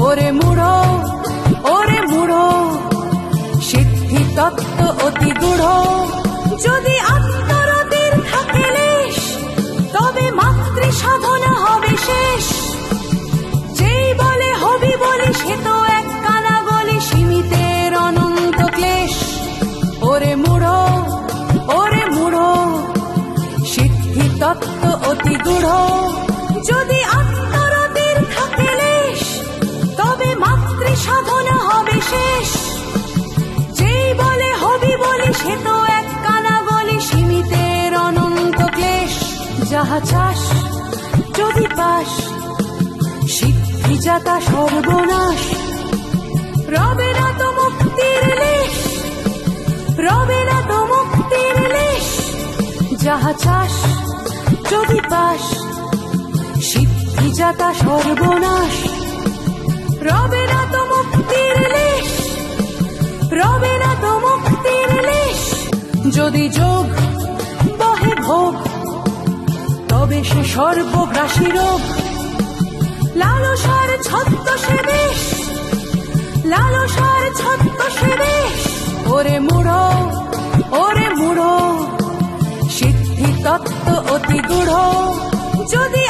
ওরে মূঢ় সিদ্ধি তত্ত্ব অতি গূঢ়। যদি আত্মরতির থাকে লেশ, তবে মাতৃ সাধনা হবে শেষ। যেই বলে হবি বলি, সে তো এক কানা গলি, সীমিতের অনন্ত ক্লেশ। ওরে মূঢ় সিদ্ধি তত্ত্ব অতি গূঢ়। যদি আত্মরতির থাকে লেশ, তবে মাতৃ সাধনা হবে শেষ। যেই বলে হবি বলি, সে তো এক কানা গলি, সীমিতের অনন্ত ক্লেশ। যাহা চাস যদি পাস, সিদ্ধি যাতা সর্বনাশ। রবে না তো মুক্তির লেশ, রবে না তো মুক্তির লেশ। যাহা চাস যদি পাস, সিদ্ধি যাতা সর্বনাশ। রবে না তো মুক্তির লেশ, রবে না তো মুক্তির লেশ। যদি যোগ বহে ভোগ, তবে সে সর্বগ্রাসী রোগ। লালসার ছত্র সে বেশ, লালসার ছত্র সে বেশ। ওরে মূঢ় সিদ্ধি তত্ত্ব অতি গূঢ়। যদি